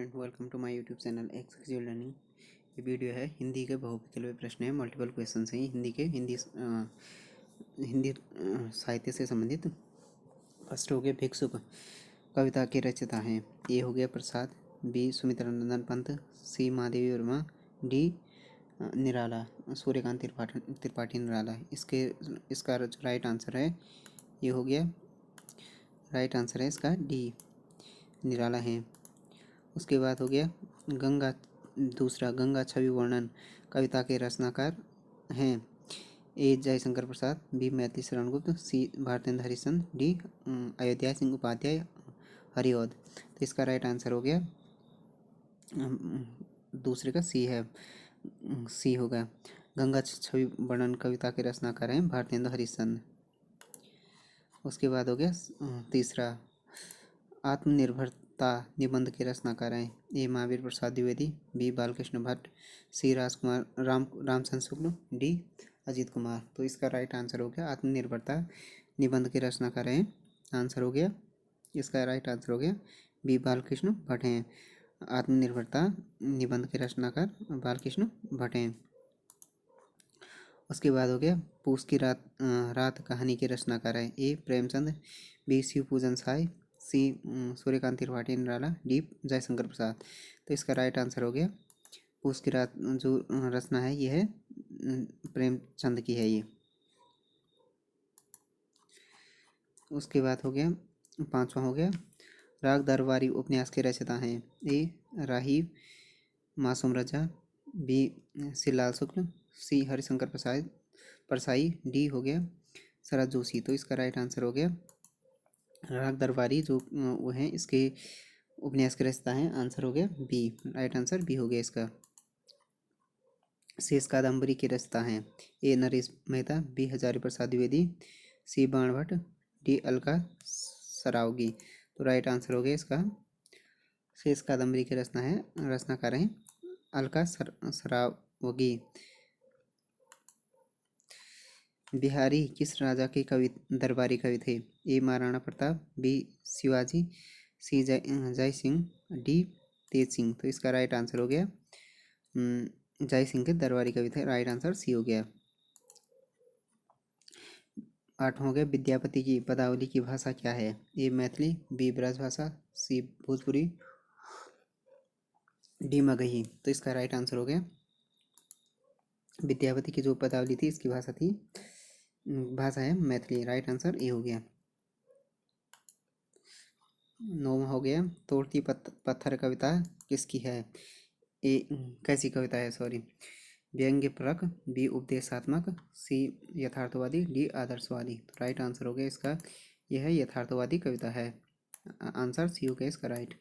Friend, welcome to my YouTube channel Excel learning. ये video है हिंदी के बहुविकल्पीय प्रश्न है, मल्टीपल क्वेश्चन हैं हिंदी साहित्य से संबंधित। फर्स्ट हो गया भिक्षुक कविता के रचयिता हैं। ए हो गया प्रसाद, बी सुमित्रानंदन पंत, सी महादेवी वर्मा, डी निराला सूर्यकांत त्रिपाठी निराला। इसका राइट आंसर है, ये हो गया राइट आंसर है इसका डी निराला है। उसके बाद हो गया गंगा छवि वर्णन कविता के रचनाकार हैं। ए जयशंकर प्रसाद, बी मैथिली शरण गुप्त, सी भारतेंद्र हरिश्चंद्र, डी अयोध्या सिंह उपाध्याय हरिऔध। तो इसका राइट आंसर हो गया दूसरे का सी है, सी होगा। गंगा छवि वर्णन कविता के रचनाकार हैं भारतेंद्र हरिश्चंद्र। उसके बाद हो गया तीसरा आत्मनिर्भरता निबंध के रचनाकार हैं। ए महावीर प्रसाद द्विवेदी, बी बालकृष्ण भट्ट, सी राजकुमार रामचंद्र शुक्ल, डी अजीत कुमार। तो इसका राइट आंसर हो गया आत्मनिर्भरता निबंध के रचनाकार हैं। आंसर हो गया इसका राइट आंसर हो गया बी बालकृष्ण भट्ट हैं। आत्मनिर्भरता निबंध के रचनाकार बालकृष्ण भट्ट हैं। उसके बाद हो गया पूस की रात कहानी के रचनाकार है। ए प्रेमचंद, बी शिव पूजन साय, सी सूर्यकांत त्रिपाठी निराला, डी जयशंकर प्रसाद। तो इसका राइट आंसर हो गया पूस की रात जो रचना है ये है प्रेमचंद की है ये। उसके बाद हो गया पांचवा हो गया राग दरबारी उपन्यास के रचयिता हैं। ए राही मासूम रजा, बी शिवलाल शुक्ल, सी हरिशंकर प्रसाद परसाई, डी हो गया शरद जोशी। तो इसका राइट आंसर हो गया राग दरबारी जो वो हैं इसके उपन्यास के रचयिता हैं। आंसर हो गया बी, राइट आंसर बी हो गया इसका। शेष कादम्बरी के रचयिता हैं। ए नरेश मेहता, बी हजारी प्रसाद द्विवेदी, सी बाण भट्ट, डी अलका सरावगी। तो राइट आंसर हो गया इसका शेष कादम्बरी के रचनाकार हैं अलका सरावगी। बिहारी किस राजा के दरबारी कवि थे। ए महाराणा प्रताप, बी शिवाजी, सी जय सिंह, डी तेज सिंह। तो इसका राइट आंसर हो गया जय सिंह के दरबारी कवि थे। राइट आंसर सी हो गया। 8 हो गया विद्यापति की पदावली की भाषा क्या है। ए मैथिली, बी ब्रजभाषा, सी भोजपुरी, डी मगही। तो इसका राइट आंसर हो गया विद्यापति की जो पदावली थी इसकी भाषा है मैथिली। राइट आंसर ए हो गया। 9 हो गया तोड़ती पत्थर कविता किसकी है। ए कैसी कविता है सॉरी। व्यंग्यपरक, बी उपदेशात्मक, सी यथार्थवादी, डी आदर्शवादी। तो राइट आंसर हो गया इसका यह है यथार्थवादी कविता है। आंसर सी हो गया इसका राइट।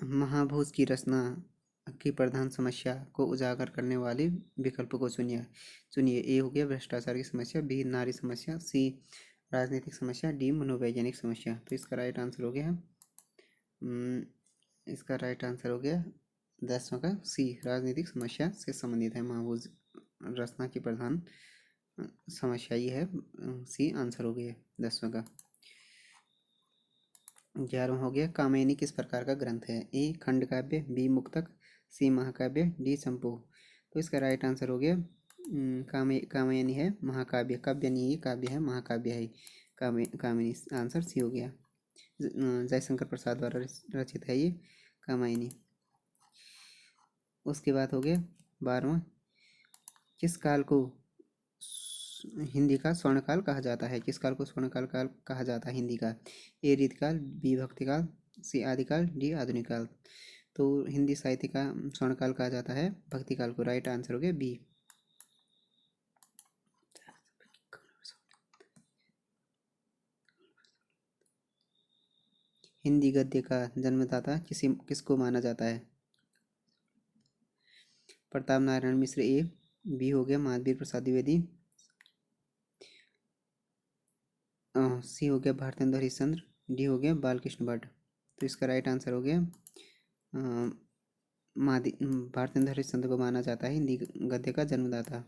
महाभोज की रचना की प्रधान समस्या को उजागर करने वाले विकल्प को चुनिए। ए हो गया भ्रष्टाचार की समस्या, बी नारी समस्या, सी राजनीतिक समस्या, डी मनोवैज्ञानिक समस्या। तो इसका राइट आंसर हो गया इसका राइट आंसर हो गया 10वां का सी राजनीतिक समस्या से संबंधित है। महाभोज रचना की प्रधान समस्या ये है, सी आंसर हो गया 10वां का। 11वां हो गया कामयनी किस प्रकार का ग्रंथ है। ए खंड काव्य, बी मुक्तक, सी महाकाव्य, डी संपूह। तो इसका राइट आंसर हो गया कामयनी है महाकाव्य, काव्य नहीं काव्य है, महाकाव्य है कामिनी। आंसर सी हो गया। जयशंकर प्रसाद द्वारा रचित है ये कामयनी। उसके बाद हो गया 12वां किस काल को हिंदी का स्वर्णकाल कहा जाता है। किस काल को स्वर्णकाल कहा जाता है हिंदी का। ए रीतिकाल, बी भक्तिकाल, सी आदिकाल, डी आधुनिक काल। तो हिंदी साहित्य का स्वर्णकाल कहा जाता है भक्तिकाल को। राइट आंसर हो गया बी। हिंदी गद्य का जन्मदाता किसको माना जाता है। प्रताप नारायण मिश्र ए, बी हो गया महावीर प्रसाद द्विवेदी, सी हो गया भारतेंद्र हरिश्चंद्र, डी हो गया बालकृष्ण भट्ट। तो इसका राइट आंसर हो गया भारतेंद्र हरिश्चंद्र को माना जाता है हिंदी गद्य का जन्मदाता।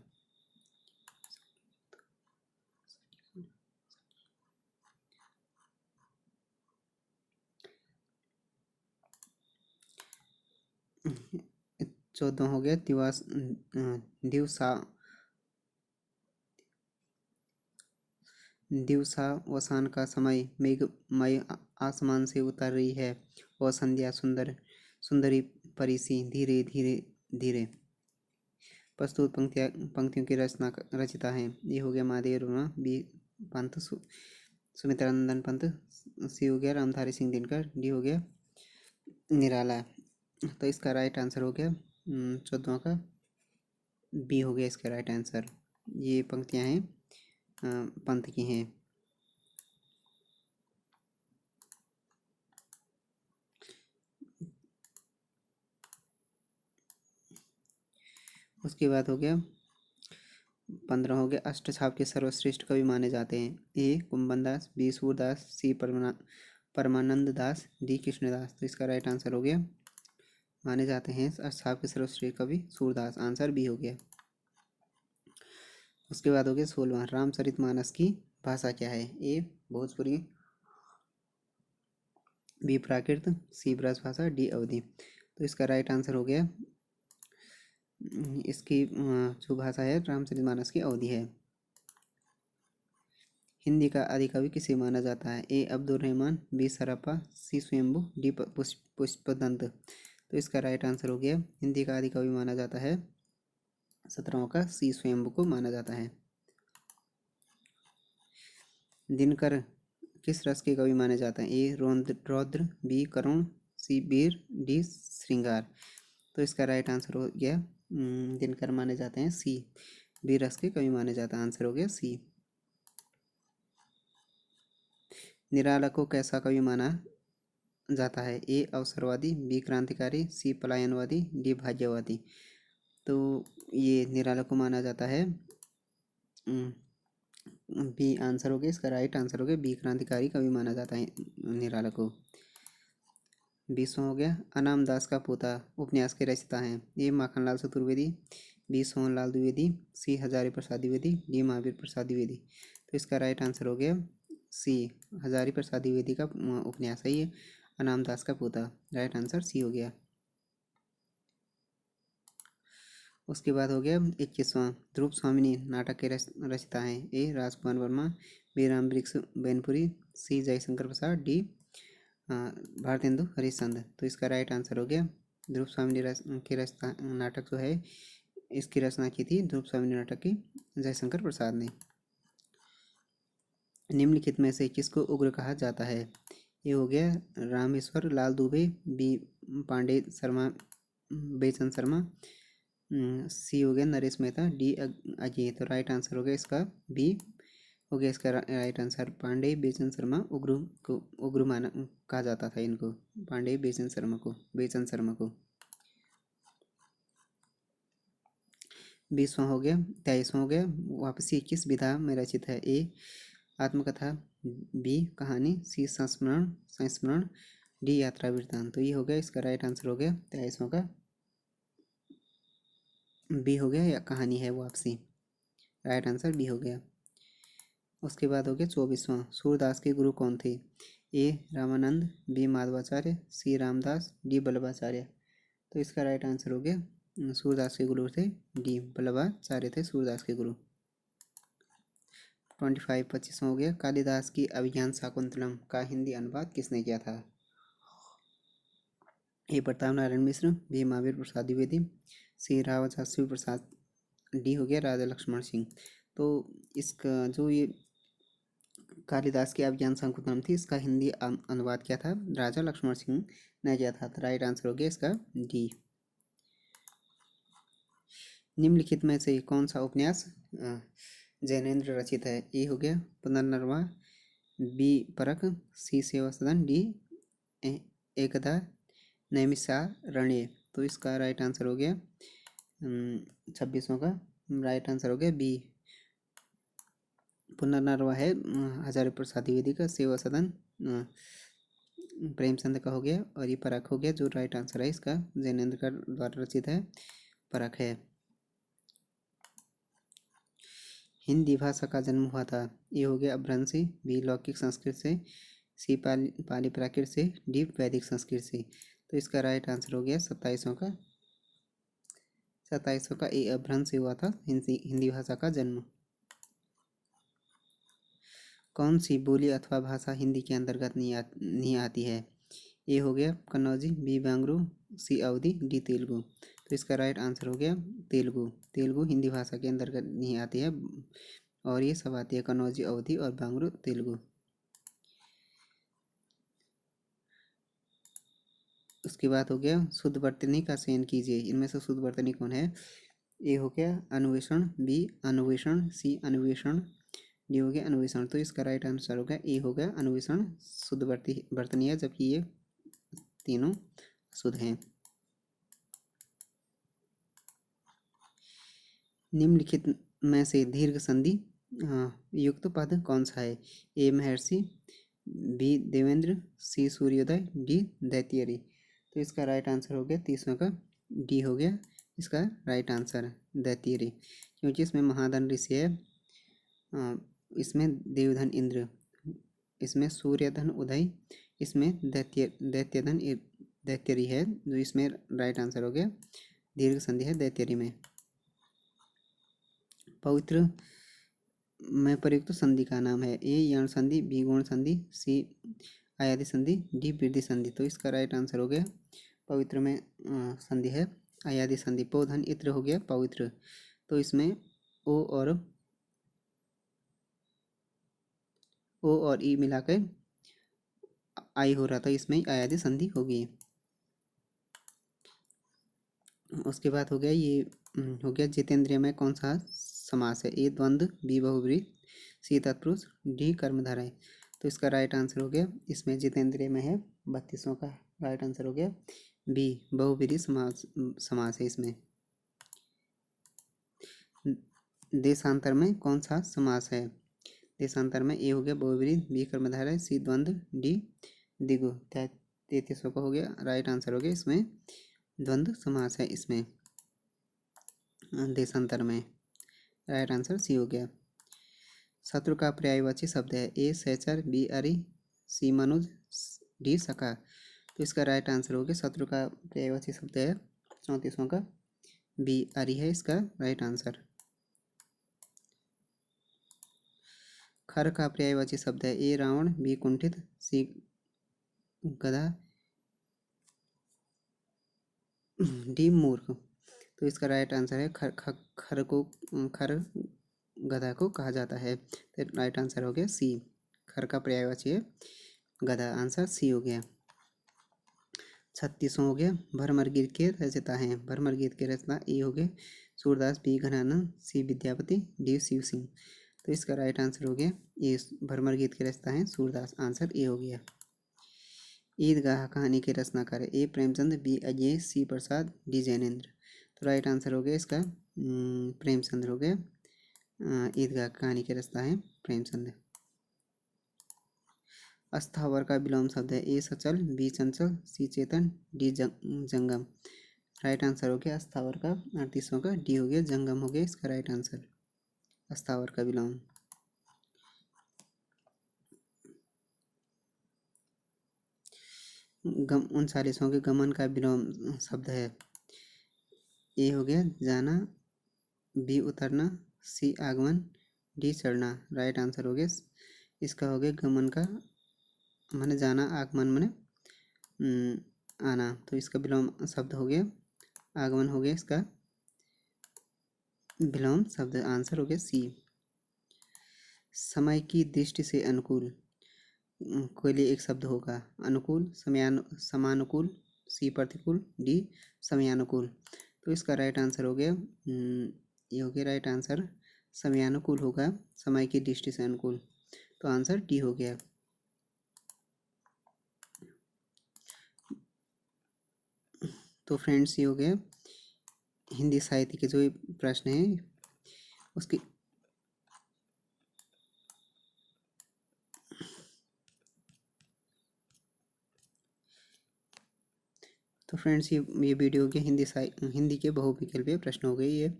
14वां हो गया दिवसावसान का समय, मेघमय आसमान से उतर रही है और संध्या सुंदरी परिसी धीरे धीरे धीरे। प्रस्तुत पंक्तियों की रचिता है। ये हो गया महादेव वर्मा, बी पंत, सुमित्रानंदन पंत, सी हो गया रामधारी सिंह दिनकर, डी हो गया निराला। तो इसका राइट आंसर हो गया 14वां का बी हो गया इसका राइट आंसर। ये पंक्तियां हैं पंत की हैं। उसके बाद हो गया 15 हो गया अष्टछाप के सर्वश्रेष्ठ कवि माने जाते हैं। ए कुंभन दास, बी सूरदास, सी परमानंद दास, डी कृष्णदास। तो इसका राइट आंसर हो गया माने जाते हैं अष्टछाप के सर्वश्रेष्ठ कवि सूरदास। आंसर बी हो गया। उसके बाद हो गया 16वां रामचरितमानस की भाषा क्या है। ए भोजपुरी, बी प्राकृत, सी ब्रजभाषा, डी अवधी। तो इसका राइट आंसर हो गया इसकी जो भाषा है रामचरितमानस की अवधी है। हिंदी का आदि कवि किसे माना जाता है। ए अब्दुल रहमान, बी सरप्पा, सी स्वयंभू, डी पुष्पदंत। तो इसका राइट आंसर हो गया हिंदी का आदि कवि माना जाता है 17वां का सी स्वयंभू को माना जाता है। दिनकर किस रस के कवि माने जाते हैं। ए रौद्र, बी करुण, सी वीर, डी श्रृंगार। तो इसका राइट आंसर हो गया दिनकर माने जाते हैं सी, वीर रस के कवि माने जाता है। आंसर हो गया सी। निराला को कैसा कवि माना जाता है। ए अवसरवादी, बी क्रांतिकारी, सी पलायनवादी, डी भाग्यवादी। तो ये निराला को माना जाता है बी। आंसर हो गया इसका राइट आंसर हो गया बी, क्रांतिकारी कवि माना जाता है निराला को। 20वां हो गया अनाम दास का पोता उपन्यास के रचयिता हैं। ए माखनलाल चतुर्वेदी, बी सोहनलाल द्विवेदी, सी हजारी प्रसाद द्विवेदी, डी महावीर प्रसाद द्विवेदी। तो इसका राइट आंसर हो गया सी, हजारी प्रसाद द्विवेदी का उपन्यास है ये अनाम दास का पोता। राइट आंसर सी हो गया। उसके बाद हो गया 21वां ध्रुव स्वामिनी नाटक के रचयिता हैं। ए राजकुमार वर्मा, बी राम वृक्ष बेनपुरी, सी जयशंकर प्रसाद, डी भारतेंदु हरिश्चंद्र। तो इसका राइट आंसर हो गया ध्रुव स्वामिनी की रचना नाटक जो है इसकी रचना की थी ध्रुव स्वामिनी नाटक की जयशंकर प्रसाद ने। निम्नलिखित में से किसको उग्र कहा जाता है। ये हो गया रामेश्वर लाल दुबे, बी पांडे शर्मा बेचन शर्मा, सी हो गया नरेश मेहता, डी अजय। तो राइट आंसर हो गया इसका बी हो गया इसका राइट आंसर। पांडे बेचन शर्मा उग्र माना कहा जाता था इनको, पांडे बेचन शर्मा को 20वां हो गया 23वां हो गया वापसी किस विधा में रचित है। ए आत्मकथा, बी कहानी, सी संस्मरण, डी यात्रा वृत्तांत। तो ये हो गया इसका राइट आंसर हो गया 23वां का बी हो गया या कहानी है वापसी। राइट आंसर बी हो गया। उसके बाद हो गया 24वां सूरदास के गुरु कौन थे। ए रामानंद, बी माधवाचार्य, सी रामदास, डी बल्लभाचार्य। तो इसका राइट आंसर हो गया सूरदास के गुरु थे डी बल्लभाचार्य थे सूरदास के गुरु। 25वां हो गया कालिदास की अभिज्ञान शाकुंतलम का हिंदी अनुवाद किसने किया था। ए प्रताप नारायण मिश्र, बी महावीर प्रसाद द्विवेदी, सी राव शास्त्री प्रसाद, डी हो गया राजा लक्ष्मण सिंह। तो इसका जो ये कालिदास की अभिज्ञान शाकुंतलम थी इसका हिंदी अनुवाद किया था राजा लक्ष्मण सिंह ने किया था। तो राइट आंसर हो गया इसका डी। निम्नलिखित में से कौन सा उपन्यास जैनेन्द्र रचित है। ए हो गया पुनर्नवा, बी परख, सी सेवा सदन, डी एकदा नैमिषारण्य। तो इसका राइट आंसर हो गया 26वां का राइट आंसर हो गया बी पुनर्नवा है हजारी प्रसाद द्विवेदी का, सेवा सदन प्रेमचंद का हो गया और ये परख हो गया जो राइट आंसर है इसका जैनेन्द्र का द्वारा रचित है परख है। हिंदी भाषा का जन्म हुआ था। ये हो गया अभ्रंशी, बी लौकिक संस्कृत से, सी पाली प्राकृत से, डी वैदिक संस्कृत से। तो इसका राइट आंसर हो गया 2700 का ए अभ्रंश से हुआ था हिंदी भाषा का जन्म। कौन सी बोली अथवा भाषा हिंदी के अंतर्गत नहीं आती है? ए हो गया कन्नौजी, बी बांग्रू, सी अवधी, डी तेलुगु। तो इसका राइट आंसर हो गया तेलुगु। तेलुगु हिंदी भाषा के अंतर्गत नहीं आती है और ये सब आती है कन्नौजी, अवधी और बांग्रू तेलुगु। उसके बाद हो गया शुद्ध वर्तनी का चयन कीजिए। इनमें से शुद्ध वर्तनी कौन है? ए हो गया अन्वेषण, बी अन्वेषण, सी अन्वेषण, डी हो गया अन्वेषण। तो इसका राइट आंसर हो गया ए हो गया अन्वेषण शुद्ध वर्तनी है, जबकि ये तीनों शुद्ध हैं। निम्नलिखित में से दीर्घ संधि युक्त पद कौन सा है? ए महर्षि, बी देवेंद्र, सी सूर्योदय, डी दैत्यरी। तो इसका राइट आंसर हो गया 30वां का डी हो गया इसका राइट आंसर दैत्यरी, क्योंकि इसमें महाधन ऋषि है, इसमें देवधन इंद्र, इसमें सूर्यधन उदय, इसमें दैत्यधन दैत्यरी है, जो इसमें राइट आंसर हो गया दीर्घ संधि है दैत्यरी में। पवित्र में प्रयुक्त संधि का नाम है? ए यण संधि, बी गुण संधि, सी आयादी संधि, डी वृद्धि संधि। तो इसका राइट आंसर हो गया पवित्र में संधि है आयादी संधि। पौधन इत्र हो गया पवित्र, तो इसमें ओ और ई मिलाकर आई हो रहा था, इसमें आयादी संधि होगी। उसके बाद हो गया ये हो गया जितेंद्रिय में कौन सा समास है? ए द्वंद्व, बी बहुब्रीहि, सी तत्पुरुष, डी कर्मधारय। तो इसका राइट आंसर हो गया इसमें जितेंद्रिय में है 32वां का राइट आंसर हो गया बी बहुब्रीहि समास है इसमें। देशांतर में कौन सा समास है? देशांतर में ए हो गया बहुब्रीहि, बी कर्मधारय, सी द्वंद्व, डी द्विगु। 33वां का हो गया राइट आंसर हो गया इसमें द्वंद्व समास है इसमें देशांतर में। राइट आंसर सी हो गया। शत्रु का पर्यायवाची शब्द है? ए सहचर, बी अरि, सी मनुज, डी सखा। तो इसका राइट आंसर हो गया शत्रु का पर्यायवाची शब्द है 34वां का बी अरि है इसका राइट आंसर। खर का पर्यायवाची शब्द है? ए रावण, बी कुंठित, सी गधा, डी मूर्ख। तो इसका राइट आंसर है खर गधा को कहा जाता है। तो राइट आंसर हो गया सी, खर का पर्यायवाची है गधा, आंसर सी हो गया। 36वां हो गया भरमर गीत के रचयिता हैं? भरमर गीत के रचना ए हो गए सूरदास, बी घनानंद, सी विद्यापति, डी शिव सिंह। तो इसका राइट आंसर हो गया ए भरमर गीत के रचयिता हैं सूरदास, आंसर ए हो गया। ईदगाह कहानी के रचनाकार? ए प्रेमचंद, बी अजय, सी प्रसाद, डी जैनेन्द्र। तो राइट आंसर हो गया इसका प्रेमचंद हो गया। ईदगाह कहानी के रचना है प्रेमचंद। अस्थावर का विलोम शब्द है? ए सचल, बी चंचल, सी चेतन, डी जंगम। राइट आंसर हो गया अस्थावर का 38वां का डी हो गया जंगम हो गया इसका राइट आंसर अस्थावर का विलोम। 39वां के गमन का विलोम शब्द है? ए हो गया जाना, बी उतरना, सी आगमन, डी चढ़ना। राइट आंसर हो गया इसका हो गया गमन का माने जाना, आगमन माने आना। तो इसका विलोम शब्द हो गया आगमन हो गया इसका विलोम शब्द, आंसर हो गया सी। समय की दृष्टि से अनुकूल के लिए एक शब्द होगा? अनुकूल, समानुकूल, सी प्रतिकूल, डी समयानुकूल। तो इसका राइट आंसर हो गया ये हो गया राइट आंसर समयानुकूल होगा, समय की दृष्टि से अनुकूल। तो आंसर डी हो गया। तो फ्रेंड्स ये हो गया हिंदी साहित्य के जो प्रश्न हैं उसकी तो फ्रेंड्स ये वीडियो के हिंदी के बहुविकल्पीय प्रश्न हो गए ये।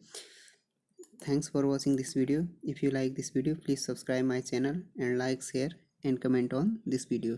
Thanks for watching this video. If you like this video please subscribe my channel and like share and comment on this video.